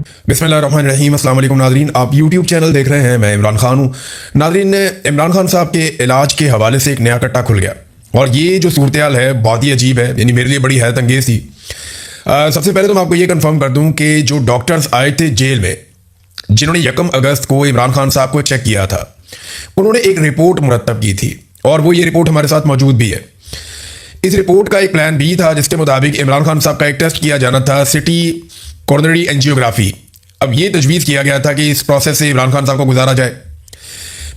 बिस्मिल्लाहिर्रहमानिर्रहीम। अस्सलाम वालेकुम नाज़रीन, आप यूट्यूब चैनल देख रहे हैं। मैं इमरान खान हूँ। नाज़रीन, इमरान खान साहब के इलाज के हवाले से एक नया कट्टा खुल गया और ये जो सूरत हाल है बहुत ही अजीब है, यानी मेरे लिए बड़ी हैरत अंगेज़ थी। सबसे पहले तो मैं आपको ये कंफर्म कर दूं कि जो डॉक्टर्स आए थे जेल में, जिन्होंने 1 अगस्त को इमरान खान साहब को चेक किया था, उन्होंने एक रिपोर्ट मुरतब की थी और वो ये रिपोर्ट हमारे साथ मौजूद भी है। इस रिपोर्ट का एक प्लान भी था जिसके मुताबिक इमरान खान साहब का एक टेस्ट किया जाना था, सिटी कॉर्नरी एंजियोग्राफी। अब ये तजवीज़ किया गया था कि इस प्रोसेस से इमरान खान साहब को गुजारा जाए।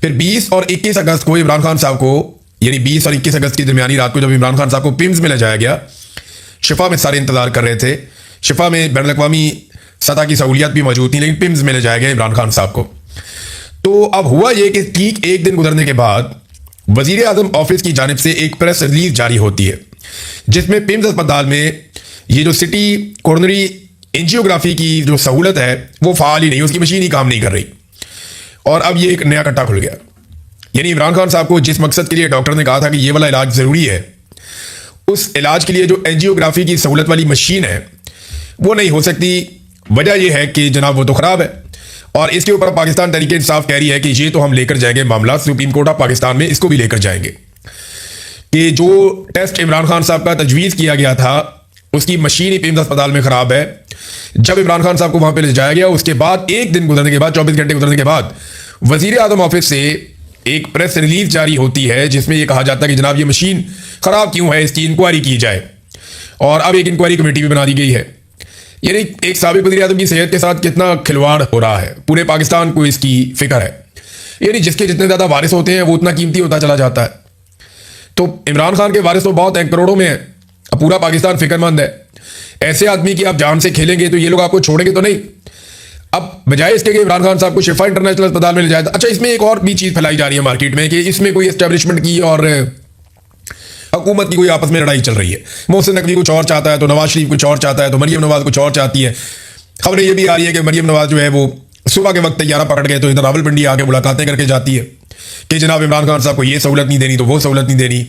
फिर 20 और 21 अगस्त को इमरान खान साहब को, यानी 20 और 21 अगस्त की दरमियानी रात को जब इमरान खान साहब को पिम्स में ले जाया गया, शिफा में सारे इंतजार कर रहे थे। शिफा में बैनुल अक़वामी सतह की सहूलियात भी मौजूद थी, लेकिन पिम्स में ले जाया गया इमरान खान साहब को। तो अब हुआ ये कि ठीक एक दिन गुजरने के बाद वजीर आजम ऑफिस की जानिब से एक प्रेस रिलीज जारी होती है जिसमें पिम्स अस्पताल में ये जो सिटी कॉर्नरी एंजियोग्राफी की जो सहूलत है वो फ़ाल ही नहीं, उसकी मशीन ही काम नहीं कर रही। और अब ये एक नया कट्टा खुल गया। यानी इमरान खान साहब को जिस मकसद के लिए डॉक्टर ने कहा था कि ये वाला इलाज ज़रूरी है, उस इलाज के लिए जो एंजियोग्राफी की सहूलत वाली मशीन है वो नहीं हो सकती। वजह यह है कि जनाब वो तो ख़राब है और इसके ऊपर पाकिस्तान तहरीक इंसाफ कह रही है कि ये तो हम लेकर जाएंगे मामला सुप्रीम कोर्ट ऑफ पाकिस्तान में, इसको भी लेकर जाएंगे कि जो टेस्ट इमरान खान साहब का तजवीज़ किया गया था उसकी मशीन ही पिम्स अस्पताल में ख़राब है। जब इमरान खान साहब को वहाँ पे ले जाया गया, उसके बाद एक दिन गुजरने के बाद, 24 घंटे गुजरने के बाद, वजीर आजम ऑफिस से एक प्रेस रिलीज जारी होती है जिसमें यह कहा जाता है कि जनाब ये मशीन ख़राब क्यों है, इसकी इंक्वायरी की जाए। और अब एक इंक्वायरी कमेटी भी बना दी गई है। यानी एक साबिक वज़ीर आज़म की सेहत के साथ कितना खिलवाड़ हो रहा है, पूरे पाकिस्तान को इसकी फिक्र है। यानी जिसके जितने ज़्यादा वारिस होते हैं वो उतना कीमती होता चला जाता है। तो इमरान खान के वारिस तो बहुत हैं, करोड़ों में है। अब पूरा पाकिस्तान फिक्रमंद है। ऐसे आदमी की आप जान से खेलेंगे तो ये लोग आपको छोड़ेंगे तो नहीं। अब बजाय इसके कि इमरान खान साहब को शिफा इंटरनेशनल अस्पताल में ले जाए। अच्छा, इसमें एक और भी चीज़ फैलाई जा रही है मार्केट में कि इसमें कोई एस्टेब्लिशमेंट की और हुकूमत की कोई आपस में लड़ाई चल रही है। मोहसिन नकवी कुछ और चाहता है तो नवाज शरीफ कुछ और चाहता है तो मरियम नवाज कुछ और चाहती है। खबरें ये भी आ रही है कि मरियम नवाज जो है वो सुबह के वक्त तैयारा पकड़ गए तो इधर रावलपिंडी आके मुलाकातें करके जाती है कि जनाब इमरान खान साहब को ये सहूलत नहीं देनी तो वो सहूलत नहीं देनी।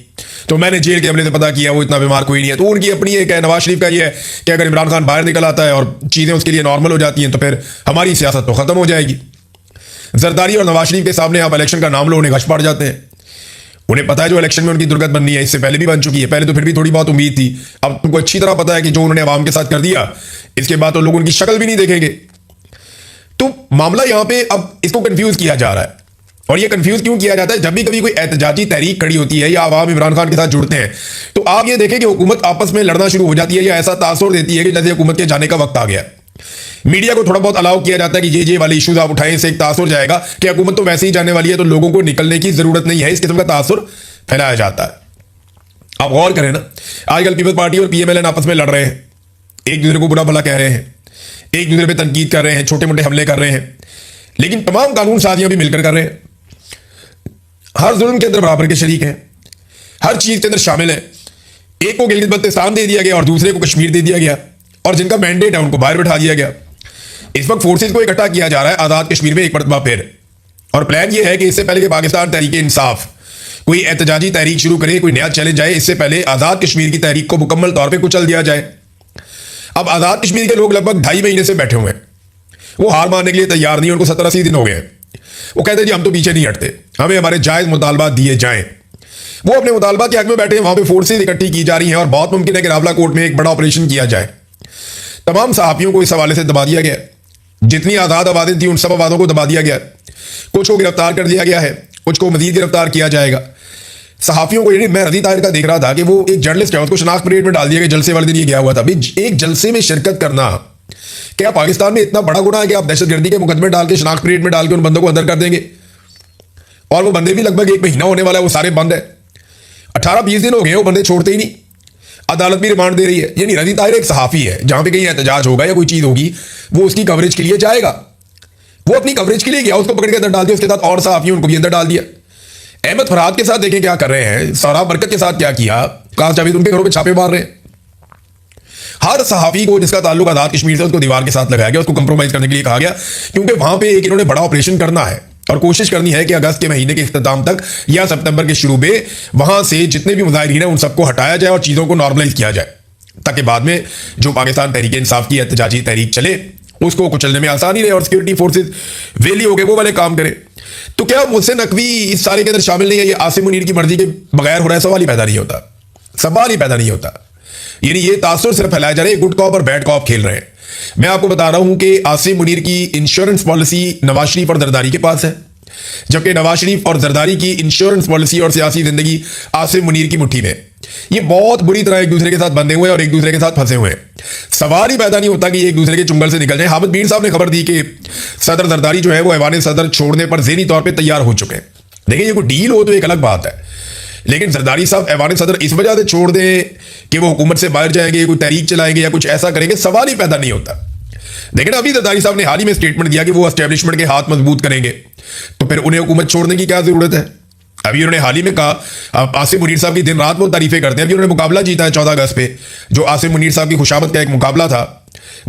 तो मैंने जेल के हमले से पता किया वो इतना बीमार कोई नहीं है। तो उनकी अपनी एक है, नवाज शरीफ का ये है कि अगर इमरान खान बाहर निकल आता है और चीज़ें उसके लिए नॉर्मल हो जाती हैं तो फिर हमारी सियासत तो ख़त्म हो जाएगी। जरदारी और नवाज शरीफ के सामने आप इलेक्शन का नाम लो, उन्हें गश पड़ जाते हैं। उन्हें पता है जो इलेक्शन में उनकी दुर्गत बननी है, इससे पहले भी बन चुकी है। पहले तो फिर भी थोड़ी बहुत उम्मीद थी, अब तुमको अच्छी तरह पता है कि जो उन्होंने आवाम के साथ कर दिया इसके बाद तो लोग उनकी शक्ल भी नहीं देखेंगे। तो मामला यहां पे अब इसको कंफ्यूज किया जा रहा है। और ये कंफ्यूज क्यों किया जाता है? जब भी कभी कोई एहतजाजी तहरीक खड़ी होती है या आवाम इमरान खान के साथ जुड़ते हैं तो आप ये देखें कि हुकूमत आपस में लड़ना शुरू हो जाती है या ऐसा तासुर देती है कि जैसे हुकूमत के जाने का वक्त आ गया। मीडिया को थोड़ा बहुत अलाउ किया जाता है कि ये वाले इश्यूज आप उठाएं, इससे एक तासुर जाएगा कि हुकूमत तो वैसे ही जाने वाली है तो लोगों को निकलने की जरूरत नहीं है। इस किस्म का तासुर फैलाया जाता है। आप गौर करें ना, आजकल पीपल्स पार्टी और पीएमएलएन आपस में लड़ रहे हैं, एक दूसरे को बुरा भला कह रहे हैं, एक दूसरे पे तनकीद कर रहे हैं, छोटे मोटे हमले कर रहे हैं, लेकिन तमाम कानून साजियां भी मिलकर कर रहे हैं। हर जुल्म के अंदर बराबर के शरीक हैं, हर चीज के अंदर शामिल है। एक को गिलगित बल्तिस्तान दे दिया गया और दूसरे को कश्मीर दे दिया गया और जिनका मैंडेट है उनको बाहर बैठा दिया गया। इस वक्त फोर्सेज को इकट्ठा किया जा रहा है आज़ाद कश्मीर में एक मरतबा फिर। और प्लान यह है कि इससे पहले कि पाकिस्तान तहरीक इंसाफ कोई एहतजाजी तहरीक शुरू करे, कोई नया चैलेंज आए, इससे पहले आज़ाद कश्मीर की तहरीक को मुकम्मल तौर पर कुचल दिया जाए। अब आज़ाद कश्मीर के लोग लगभग 2.5 महीने से बैठे हुए हैं, वो हार मानने के लिए तैयार नहीं। उनको 70-80 दिन हो गए हैं। वो कहते हैं जी हम तो पीछे नहीं हटते, हमें हमारे जायज़ मुतालबा दिए जाएं। वो अपने मुतालबा के हक में बैठे हैं। वहां पे फोर्सेज इकट्ठी की जा रही हैं और बहुत मुमकिन है कि रावला कोर्ट में एक बड़ा ऑपरेशन किया जाए। तमाम सहाफ़ियों को इस हवाले से दबा दिया गया। जितनी आज़ाद आवाज़ें थी उन सब आवाज़ों को दबा दिया गया। कुछ को गिरफ्तार कर दिया गया है, कुछ को मजीद गिरफ्तार किया जाएगा। सहाफ़ियों को, यानी मैं रज़ी ताहिर का देख रहा था कि वो एक जर्नलिस्ट है, उसको शनाख्त परेड में डाल दिया गया। जलसे वाले दिन ये गया हुआ था। एक जलसे में शिरकत करना क्या पाकिस्तान में इतना बड़ा गुनाह है कि आप दहशतगर्दी के मुकदमे डाल के, शनाख्त परेड में डाल के उन बंदों को अंदर कर देंगे? और वो बंदे भी लगभग 1 महीना होने वाला है, वो सारे बंद है। 18-20 दिन हो गए, वो बंदे छोड़ते ही नहीं। अदालत भी रिमांड दे रही है। यानी रज़ी ताहिर एक सहाफ़ी है, जहां पे कहीं एहतजाज होगा या कोई चीज़ होगी वो उसकी कवरेज के लिए जाएगा। वो अपनी कवरेज के लिए गया, उसको पकड़ के अंदर डाल दिया। उसके साथ और सहाफ़ियों उनको भी अंदर डाल दिया। अहमद फरहाद के साथ देखें क्या कर रहे हैं, सौराब बरकत के साथ क्या किया, काश जावेद उनके घरों पर छापे मार रहे हैं। हर सहाफ़ी को जिसका ताल्लुक आज़ाद कश्मीर से, उसको दीवार के साथ लगाया गया, उसको कंप्रोमाइज़ करने के लिए कहा गया, क्योंकि वहां पे एक इन्होंने बड़ा ऑपरेशन करना है और कोशिश करनी है कि अगस्त के महीने के इख्तिताम तक या सितंबर के शुरू में वहां से जितने भी मुजाहिरीन हैं उन सबको हटाया जाए और चीज़ों को नॉर्मलाइज किया जाए, ताकि बाद में जो पाकिस्तान तहरीक इंसाफ की एहतजाजी तहरीक चले उसको कुचलने में आसानी रहे और सिक्योरिटी फोर्सेज वेली हो गए वो वाले काम करें। तो क्या मोहसिन नकवी इस सारे के अंदर शामिल नहीं है? ये आसिम मुनीर की मर्जी के बगैर हो रहा है, सवाल ही पैदा नहीं होता, सवाल ही पैदा नहीं होता। यानी ये तासुर सिर्फ फैलाया जा रहा है, गुड कॉप और बैड कॉप खेल रहे हैं। मैं आपको बता रहा हूं कि आसिम मुनीर की इंश्योरेंस पॉलिसी नवाज शरीफ और जरदारी के पास है, जबकि नवाज शरीफ और जरदारी की इंश्योरेंस पॉलिसी और सियासी जिंदगी आसिम मुनीर की मुट्ठी में। ये बहुत बुरी तरह एक दूसरे के साथ बंधे हुए हैं और एक दूसरे के साथ फंसे हुए हैं। सवाल ही पैदा नहीं होता कि एक दूसरे के चुंगल से निकल जाए। हामिद मीर साहब ने खबर दी कि सदर जरदारी जो है वो ऐवान सदर छोड़ने पर ज़हनी तौर पर तैयार हो चुके हैं। देखिए, ये कोई डील हो तो एक अलग बात है, लेकिन जरदारी साहब ऐवान सदर इस वजह से छोड़ दें कि वो हुकूमत से बाहर जाएंगे, कोई तहरीक चलाएंगे या कुछ ऐसा करेंगे, सवाल ही पैदा नहीं होता। लेकिन अभी जरदारी साहब ने हाल ही में स्टेटमेंट दिया कि वो एस्टेब्लिशमेंट के हाथ मजबूत करेंगे, तो फिर उन्हें हुकूमत छोड़ने की क्या जरूरत है? अभी उन्होंने हाल ही में कहा, आसिम मुनीर साहब की दिन रात वो तारीफें करते हैं। अभी उन्होंने मुकाबला जीता है 14 अगस्त पे, जो आसिम मुनीर साहब की खुशामद का एक मुकाबला था,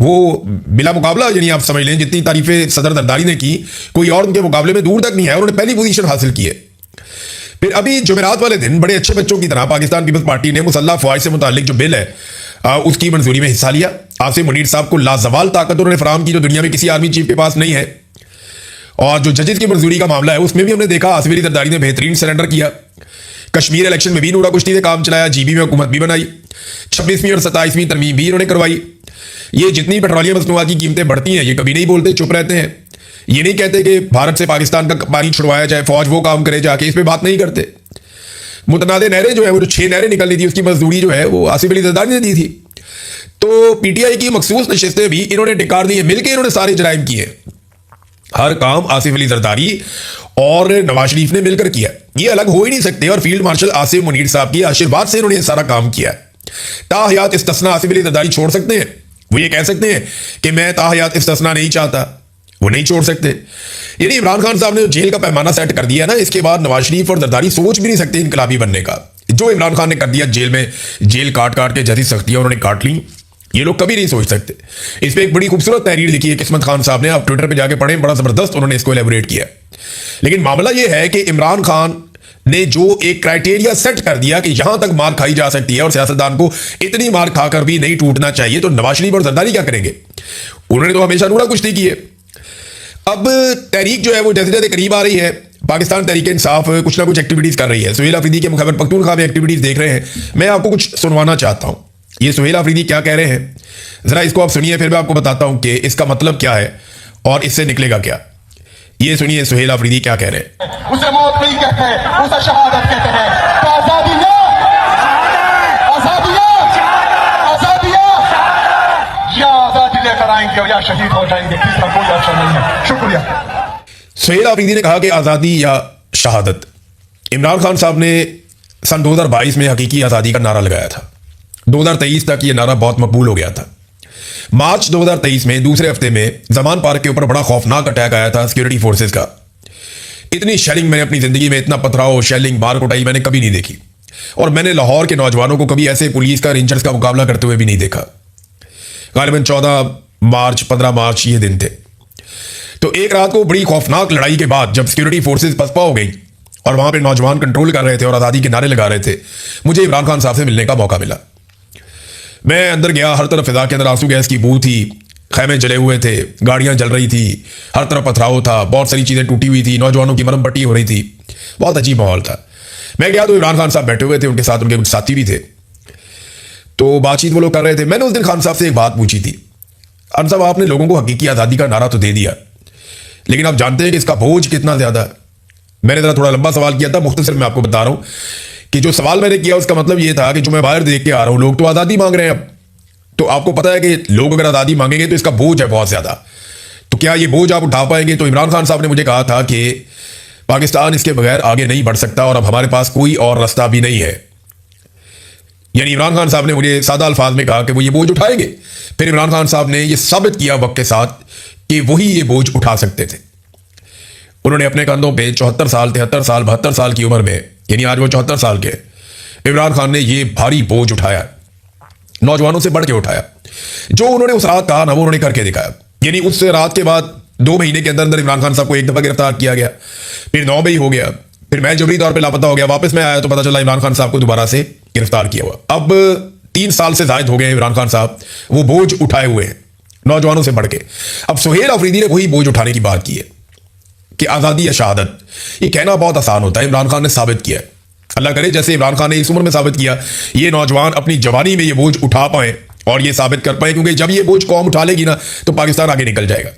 वो बिला मुकाबला, यानी आप समझ लें जितनी तारीफें सदर जरदारी ने की कोई और उनके मुकाबले में दूर तक नहीं है, उन्होंने पहली पोजीशन हासिल की है। फिर अभी जुमेरात वाले दिन बड़े अच्छे बच्चों की तरह पाकिस्तान पीपल्स पार्टी ने मुसल्लह फौज से मुतालिक जो बिल है उसकी मंजूरी में हिस्सा लिया। आसिम मुनीर साहब को लाजवाल ताकत उन्होंने फराहम की जो दुनिया में किसी आर्मी चीफ के पास नहीं है। और जो जजेस की मंजूरी का मामला है उसमें भी हमने देखा आसिम अली जरदारी ने बेहतरीन सरेंडर किया। कश्मीर इलेक्शन में भी नूरा कुश्ती ने काम चलाया, जीबी में हुकूमत भी बनाई, 26वीं और 27वीं तरमीम भी इन्होंने करवाई। ये जितनी पेट्रोलियम मसनूआत की कीमतें बढ़ती हैं ये कभी नहीं बोलते, चुप रहते हैं। ये नहीं कहते कि भारत से पाकिस्तान का पानी छुड़वाया जाए, फौज वो काम करे जाके, इस पर बात नहीं करते। मुतनादे नहरें जो है वो जो 6 नहरें निकलनी थी उसकी मजदूरी जो है वो आसिम अली जरदारी ने दी थी। तो पीटीआई की मखसूस नशिस्तें भी इन्होंने टिकार दी है, मिलकर इन्होंने सारे जराइम किए। हर काम आसिफ अली जरदारी और नवाज शरीफ ने मिलकर किया, ये अलग हो ही नहीं सकते। और फील्ड मार्शल आसिम मुनीर साहब की आशीर्वाद से इन्होंने सारा काम किया। ताहयात इस्तिस्ना आसिफ अली जरदारी छोड़ सकते हैं? वो ये कह सकते हैं कि मैं ताहयात इस्तिस्ना नहीं चाहता? वो नहीं छोड़ सकते। यानी इमरान खान साहब ने जेल का पैमाना सेट कर दिया ना, इसके बाद नवाज शरीफ और जरदारी सोच भी नहीं सकते इनकलाबी बनने का। जो इमरान खान ने कर दिया जेल में, जेल काट काट के जैसी सख्तियां उन्होंने काट ली, ये लोग कभी नहीं सोच सकते। इस पर एक बड़ी खूबसूरत तहरीर लिखी है किस्मत खान साहब ने, आप ट्विटर पे जाके पढ़ें, बड़ा जबरदस्त उन्होंने इसको एलेबोरेट किया। लेकिन मामला ये है कि इमरान खान ने जो एक क्राइटेरिया सेट कर दिया कि यहां तक मार खाई जा सकती है और सियासतदान को इतनी मार खाकर भी नहीं टूटना चाहिए, तो नवाज शरीफ और जरदारी क्या करेंगे? उन्होंने तो हमेशा नूरा कुश्ती की है। अब तहरीक जो है वो जैसे जैसे करीब आ रही है, पाकिस्तान तहरीक इंसाफ कुछ ना कुछ एक्टिविटीज कर रही है। सुहेल अफरीदी के खैबर पख्तूनख्वा में एक्टिविटीज देख रहे हैं। मैं आपको कुछ सुनवाना चाहता हूं, ये सुहेल अफरीदी क्या कह रहे हैं, जरा इसको आप सुनिए, फिर मैं आपको बताता हूं कि इसका मतलब क्या है और इससे निकलेगा क्या। ये सुनिए सुहेल अफरीदी क्या कह रहे हैं। उसे मौत नहीं कहते, उसे शहादत कहते हैं। तो आजादिया, आजादिया, आजादिया, या आजादी लेकर आएंगे और या शहीद हो जाएंगे, तीसरा कोई ऑप्शन नहीं है। शुक्रिया। सुहेल अफरीदी ने कहा कि आज़ादी या शहादत। इमरान खान साहब ने सन 2022 में हकीकी आज़ादी का नारा लगाया था। 2023 तक ये नारा बहुत मकबूल हो गया था। मार्च 2023 में दूसरे हफ्ते में जमान पार्क के ऊपर बड़ा खौफनाक अटैक आया था सिक्योरिटी फोर्सेस का। इतनी शेलिंग मैंने अपनी जिंदगी में, इतना पथराव, शेलिंग, मार कुटाई मैंने कभी नहीं देखी। और मैंने लाहौर के नौजवानों को कभी ऐसे पुलिस का, रेंजर्स का मुकाबला करते हुए भी नहीं देखा। गालिबन 14 मार्च 15 मार्च ये दिन थे। तो एक रात को बड़ी खौफनाक लड़ाई के बाद जब सिक्योरिटी फोर्सेस पसपा हो गई और वहां पे नौजवान कंट्रोल कर रहे थे और आज़ादी के नारे लगा रहे थे, मुझे इमरान खान साहब से मिलने का मौका मिला। मैं अंदर गया, हर तरफ फिजा के अंदर आंसू गैस की बू थी, खैमे जले हुए थे, गाड़ियां जल रही थी, हर तरफ पथराव था, बहुत सारी चीज़ें टूटी हुई थी, नौजवानों की मरम पट्टी हो रही थी, बहुत अजीब माहौल था। मैं गया तो इमरान खान साहब बैठे हुए थे, उनके साथ उनके कुछ साथी भी थे। तो बातचीत वो लोग कर रहे थे। मैंने उस दिन खान साहब से एक बात पूछी थी, खान साहब आपने लोगों को हकीकी आज़ादी का नारा तो दे दिया, लेकिन आप जानते हैं कि इसका बोझ कितना ज़्यादा है? मैंने ज़रा थोड़ा लंबा सवाल किया था, मुख्तसर मैं आपको बता रहा हूँ कि जो सवाल मैंने किया उसका मतलब ये था कि जो मैं बाहर देख के आ रहा हूँ, लोग तो आज़ादी मांग रहे हैं। अब तो आपको पता है कि लोग अगर आज़ादी मांगेंगे तो इसका बोझ है बहुत ज़्यादा। तो क्या ये बोझ आप उठा पाएंगे? तो इमरान खान साहब ने मुझे कहा था कि पाकिस्तान इसके बगैर आगे नहीं बढ़ सकता और अब हमारे पास कोई और रास्ता भी नहीं है। यानी इमरान खान साहब ने मुझे सादा अल्फाज में कहा कि वो ये बोझ उठाएंगे। फिर इमरान खान साहब ने ये साबित किया वक्त के साथ कि वही ये बोझ उठा सकते थे। उन्होंने अपने कंधों पे 74 साल, 73 साल, 72 साल की उम्र में, यानी आज वो 74 साल के, इमरान खान ने ये भारी बोझ उठाया, नौजवानों से बढ़ के उठाया। जो उन्होंने उस रात कहा ना वो उन्होंने करके दिखाया। यानी उस रात के बाद 2 महीने के अंदर अंदर इमरान खान साहब को एक दफा गिरफ्तार किया गया, फिर 9 मई हो गया, फिर मैं जबरी तौर पे लापता हो गया, वापस मैं आया तो पता चला इमरान खान साहब को दोबारा से गिरफ्तार किया हुआ। अब 3 साल से जायद हो गए इमरान खान साहब वो बोझ उठाए हुए हैं। नौजवानों से बढ़ के। अब सुहेल अफरीदी ने वही बोझ उठाने की बात की है कि आज़ादी या शहादत, ये कहना बहुत आसान होता है, इमरान खान ने साबित किया है। अल्लाह करे जैसे इमरान खान ने इस उम्र में साबित किया, ये नौजवान अपनी जवानी में ये बोझ उठा पाए और ये साबित कर पाए, क्योंकि जब ये बोझ कौम उठा लेगी ना तो पाकिस्तान आगे निकल जाएगा।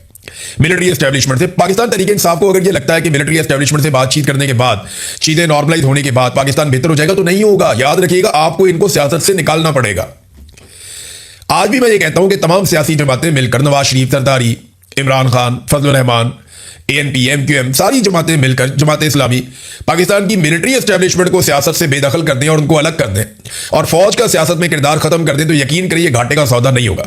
मिलिट्री एस्टेब्लिशमेंट से पाकिस्तान तरीके इंसाफ को अगर ये लगता है कि मिलिट्री एस्टेब्लिशमेंट से बातचीत करने के बाद, चीजें नॉर्मलाइज होने के बाद पाकिस्तान बेहतर हो जाएगा, तो नहीं होगा। याद रखिएगा, आपको इनको सियासत से निकालना पड़ेगा। आज भी मैं ये कहता हूं कि तमाम सियासी जमातें मिलकर, नवाज शरीफ, सरदारी, इमरान खान, फजल रहमान, ANP, MQM, सारी जमातें मिलकर, जमात इस्लामी, पाकिस्तान की मिलिट्री एस्टेब्लिशमेंट को सियासत से बेदखल कर दें और उनको अलग कर दें और फौज का सियासत में किरदार खत्म कर दें, तो यकीन करिए घाटे का सौदा नहीं होगा।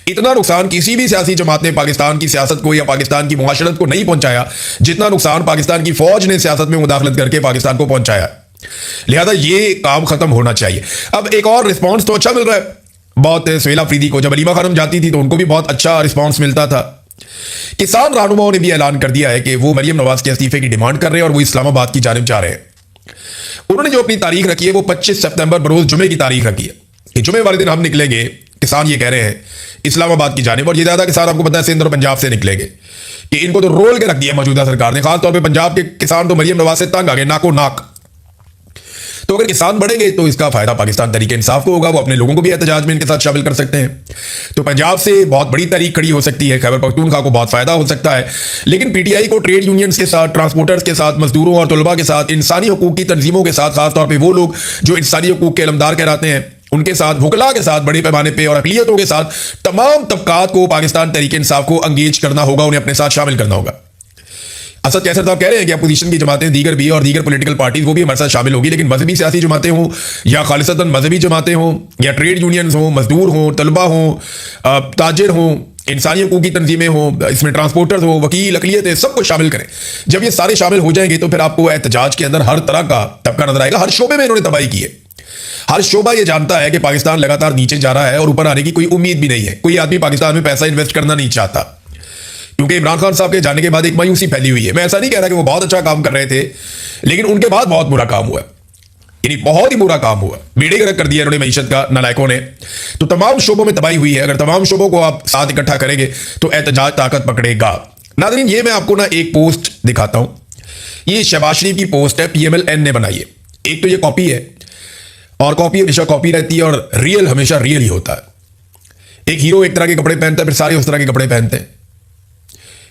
इतना नुकसान किसी भी सियासी जमात ने पाकिस्तान की सियासत को या पाकिस्तान की मुआशरत को नहीं पहुंचाया जितना नुकसान पाकिस्तान की फौज ने सियासत में मुदाखलत करके पाकिस्तान को पहुंचाया। लिहाजा ये काम खत्म होना चाहिए। अब एक और रिस्पॉन्स तो अच्छा मिल रहा है बहुत। सुहेल अफरीदी को जब अलीमा खानम जाती थी तो उनको भी बहुत अच्छा रिस्पॉन्स मिलता था। किसान रहनुमाओं ने भी ऐलान कर दिया है कि वो मरियम नवाज के इस्तीफे की डिमांड कर रहे हैं और वो इस्लामाबाद की जानिब जा रहे हैं। उन्होंने जो अपनी तारीख रखी है वो 25 सितंबर बरोज जुमे की तारीख रखी है कि जुमे वाले दिन हम निकलेंगे। किसान ये कह रहे हैं इस्लामाबाद की जानिब, और ये ज्यादा किसान आपको पता है सिंध और पंजाब से निकलेंगे कि इनको तो रोल के रख दिया मौजूदा सरकार ने। खासतौर पर पंजाब के किसान तो मरियम नवाज से तंग आ गए, नाको नाक। तो अगर किसान बढ़ेंगे तो इसका फायदा पाकिस्तान तरीके इंसाफ को होगा, वो अपने लोगों को भी एहतजाज में इनके साथ शामिल कर सकते हैं। तो पंजाब से बहुत बड़ी तारीख खड़ी हो सकती है, खैबर पख्तूनख्वा को बहुत फायदा हो सकता है। लेकिन PTI को ट्रेड यूनियंस के साथ, ट्रांसपोर्टर्स के साथ, मजदूरों और तलबा के साथ, इंसानी हकूक की तंजीमों के साथ, खासतौर पर वो लोग जो इंसानी हकूक के अलमदार कहलाते हैं उनके साथ, वकला के साथ बड़े पैमाने पर और अक़लियतों के साथ तमाम तबकात को पाकिस्तान तरीके इंसाफ को अंगेज करना होगा, उन्हें अपने साथ शामिल करना होगा। असद कैसर साहब कह रहे हैं कि अपोजिशन की जमातें दीगर भी और दीगर पॉलिटिकल पार्टीज वो भी हमारे साथ शामिल होगी, लेकिन मजहबी सियासी जमातें हों या खालिसतन मजहबी जमातें हों या ट्रेड यूनियंस हों, मजदूर हों, तलबा हों, ताजिर हों, इंसानी हकूक की तंजीमें हों, इसमें ट्रांसपोर्टर्स हों, वकील, अक़लियतें, सबको शामिल करें। जब ये सारे शामिल हो जाएंगे तो फिर आपको एहतजाज के अंदर हर तरह का तबका नजर आएगा। हर शोबे में इन्होंने तबाही की है। हर शोबा ये जानता है कि पाकिस्तान लगातार नीचे जा रहा है और ऊपर आने की कोई उम्मीद भी नहीं है। कोई आदमी पाकिस्तान में पैसा इन्वेस्ट करना नहीं चाहता, क्योंकि इमरान खान साहब के जाने के बाद एक मायूसी फैली हुई है। मैं ऐसा नहीं कह रहा कि वो बहुत अच्छा काम कर रहे थे, लेकिन उनके बाद बहुत बुरा काम हुआ, यानी बहुत ही बुरा काम हुआ। बेड़े गर्क कर दिया इन्होंने मईशत का नालायकों ने। तो तमाम शोबों में तबाही हुई है। अगर तमाम शोबों को आप साथ इकट्ठा करेंगे तो एहतजाज ताकत पकड़ेगा। नाज़रीन, ये मैं आपको ना एक पोस्ट दिखाता हूं। ये शहबाज शरीफ की पोस्ट है, PMLN ने बनाई है। एक तो ये कॉपी है और कॉपी हमेशा कॉपी रहती है और रियल हमेशा रियल ही होता है। एक हीरो एक तरह के कपड़े पहनता है, फिर सारे उस तरह के कपड़े पहनते हैं।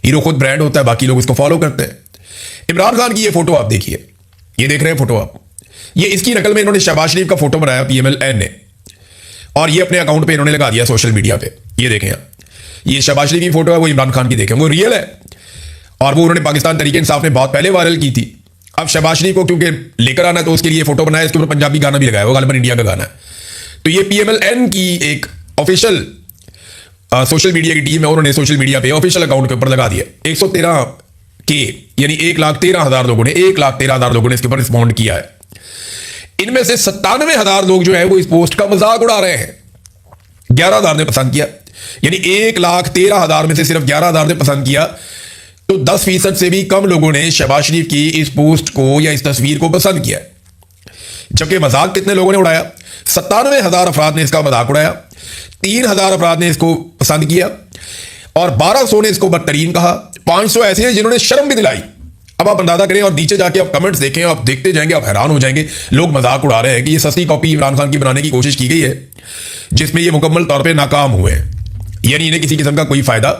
हीरो खुद ब्रांड होता है, बाकी लोग इसको फॉलो करते हैं। इमरान खान की ये फोटो आप देखिए, ये देख रहे हैं फोटो आप, ये इसकी नकल में इन्होंने शहबाज शरीफ का फोटो बनाया PMLN ने, और ये अपने अकाउंट पे इन्होंने लगा दिया सोशल मीडिया पे। ये देखें आप, ये शहबाज शरीफ की फोटो है, वो इमरान खान की देखें, वो रियल है और वो उन्होंने पाकिस्तान तरीके इंसाफ ने बहुत पहले वायरल की थी। अब शहबाज शरीफ को क्योंकि लेकर आना तो उसके लिए फोटो बनाया, इसके ऊपर पंजाबी गाना भी लगाया, वो गालिबन इंडिया का गाना है। तो ये PMLN की एक ऑफिशियल सोशल मीडिया की टीम है, उन्होंने सोशल मीडिया पे ऑफिशियल अकाउंट के ऊपर लगा दिया। 113K यानी 1,13,000 लोगों ने 1,13,000 लोगों ने इसके ऊपर रिस्पॉन्ड किया है। इनमें से 97,000 लोग जो है वो इस पोस्ट का मजाक उड़ा रहे हैं। 11,000 ने पसंद किया, यानी 1,13,000 में से सिर्फ 11,000 ने पसंद किया। तो 10% से भी कम लोगों ने शहबाज शरीफ की इस पोस्ट को या इस तस्वीर को पसंद किया। जबकि मजाक कितने लोगों ने उड़ाया? 97,000 अफराद ने इसका मजाक उड़ाया, 3,000 अफराद ने इसको पसंद किया और 1,200 ने इसको बदतरीन कहा। 500 ऐसे हैं जिन्होंने शर्म भी दिलाई। अब आप अंदाजा करें और नीचे जाके आप कमेंट्स देखें, आप देखते जाएंगे, आप हैरान हो जाएंगे। लोग मजाक उड़ा रहे हैं कि ये सस्ती कॉपी इमरान खान की बनाने की कोशिश की गई है, जिसमें ये मुकम्मल तौर पर नाकाम हुए, यानी इन्हें किसी किस्म का कोई फायदा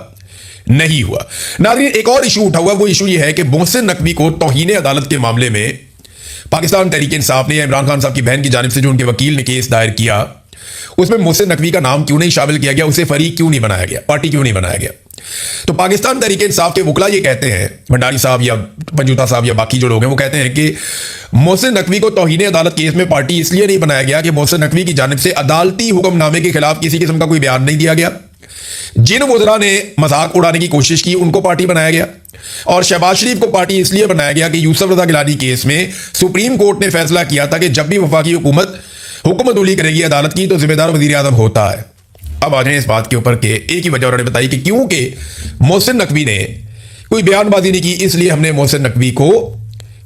नहीं हुआ। नाज़रीन, एक और इशू उठा हुआ, वो इशू ये है कि मोहसिन नकवी को तौहीन अदालत के मामले में पाकिस्तान तहरीक इंसाफ ने, इमरान खान साहब की बहन की जानिब से जो उनके वकील ने केस दायर किया, उसमें मोहसिन नकवी का नाम क्यों नहीं शामिल किया गया, उसे फरीक क्यों नहीं बनाया गया, पार्टी क्यों नहीं बनाया गया। तो पाकिस्तान तहरीक इंसाफ के वकला ये कहते हैं, भंडारी साहब या पंजूता साहब या बाकी जो लोग हैं, वो कहते हैं कि मोहसिन नकवी को तौहीन अदालत केस में पार्टी इसलिए नहीं बनाया गया कि मोहसिन नकवी की जानिब से अदालती हुक्मनामे के खिलाफ किसी किस्म का कोई बयान नहीं दिया गया। जिन वज़रा ने मजाक उड़ाने की कोशिश की उनको पार्टी बनाया गया, और शहबाज शरीफ को पार्टी इसलिए बनाया गया कि यूसुफ रजा गिलानी केस में सुप्रीम कोर्ट ने फैसला किया था कि जब भी वफाकी हुकूमत हुक्मतुली करेगी अदालत की तो जिम्मेदार वज़ीर आज़म होता है। अब आ जाए इस बात के ऊपर के एक ही वजह उन्होंने बताई कि क्योंकि मोहसिन नकवी ने कोई बयानबाजी नहीं की, इसलिए हमने मोहसिन नकवी को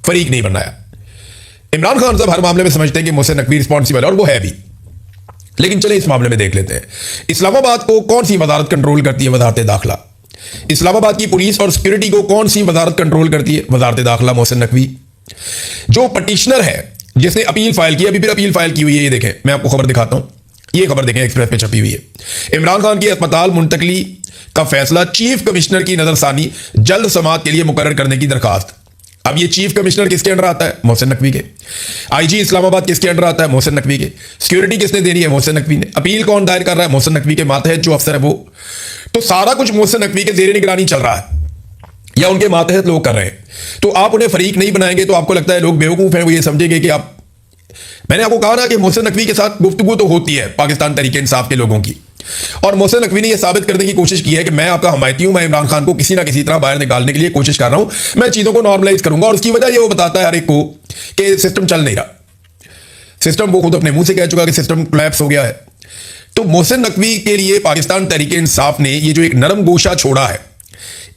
फरीक नहीं बनाया। इमरान खान साहब हर मामले में समझते हैं कि मोहसिन नकवी रिस्पॉन्सिबल है, और वो है भी। लेकिन चले इस मामले में देख लेते हैं, इस्लामाबाद को कौन सी वजारत कंट्रोल करती है? वजारत दाखिला। इस्लामाबाद की पुलिस और सिक्योरिटी को कौन सी वजारत कंट्रोल करती है? वजारत दाखिला, मोहसिन नकवी। जो पटिशनर है जिसने अपील फाइल की, अभी फिर अपील फाइल की हुई है, ये देखें, मैं आपको खबर दिखाता हूं, ये खबर देखें, एक्सप्रेस पे छपी हुई है। इमरान खान की अस्पताल मुंतकली का फैसला, चीफ कमिश्नर की नजरसानी, जल्द समाअत के लिए मुकर्रर करने की दरखास्त। अब ये चीफ कमिश्नर किसके अंडर आता है? मोहसिन नकवी के। आईजी इस्लामाबाद किसके अंडर आता है? मोहसिन नकवी के। सिक्योरिटी किसने देनी है? मोहसिन नकवी ने। अपील कौन दायर कर रहा है? मोहसिन नकवी के मातहत जो अफसर है वो। तो सारा कुछ मोहसिन नकवी के जेर निगरानी चल रहा है या उनके मातहत लोग कर रहे हैं। तो आप उन्हें फरीक नहीं बनाएंगे तो आपको लगता है लोग बेवकूफ हैं, वो ये समझेंगे कि आप, मैंने आपको कहा ना कि मोहसिन नकवी के साथ गुफ्तगू तो होती है पाकिस्तान तहरीक इंसाफ के लोगों की, और मोहसिन नकवी ने यह साबित करने की कोशिश की है कि मैं आपका हमायती हूं, मैं इमरान खान को किसी ना किसी तरह बाहर निकालने के लिए कोशिश कर रहा हूं, मैं चीजों को नॉर्मलाइज करूंगा। और उसकी वजह ये वो बताता है हर एक को कि सिस्टम चल नहीं रहा। सिस्टम, वो खुद अपने मुंह से कह चुका कि सिस्टम कोलैप्स हो गया है। तो मोहसिन नकवी के लिए पाकिस्तान तहरीक इंसाफ ने ये जो एक नरम गोशा छोड़ा है,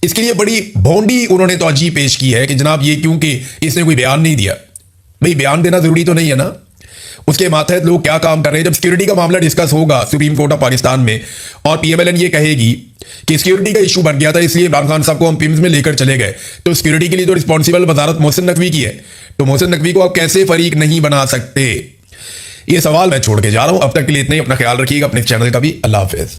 इसके लिए बड़ी भौंडी उन्होंने तौजीह पेश की है कि जनाब ये क्योंकि इसने कोई बयान नहीं दिया। भाई बयान देना जरूरी तो नहीं है ना, उसके मातहत लोग क्या काम कर रहे हैं। जब सिक्योरिटी का मामला डिस्कस होगा सुप्रीम कोर्ट ऑफ पाकिस्तान में और पीएमएलएन ये कहेगी कि सिक्योरिटी का इशू बन गया था इसलिए इमरान खान साहब को हम पिम्स में लेकर चले गए, तो सिक्योरिटी के लिए तो रिस्पॉन्सिबल वजारत मोहसिन नकवी की है, तो मोहसिन नकवी को आप कैसे फरीक नहीं बना सकते? ये सवाल मैं छोड़ के जा रहा हूं। अब तक के लिए इतना ही, अपना ख्याल रखिएगा, अपने चैनल का भी। अल्लाह हाफिज।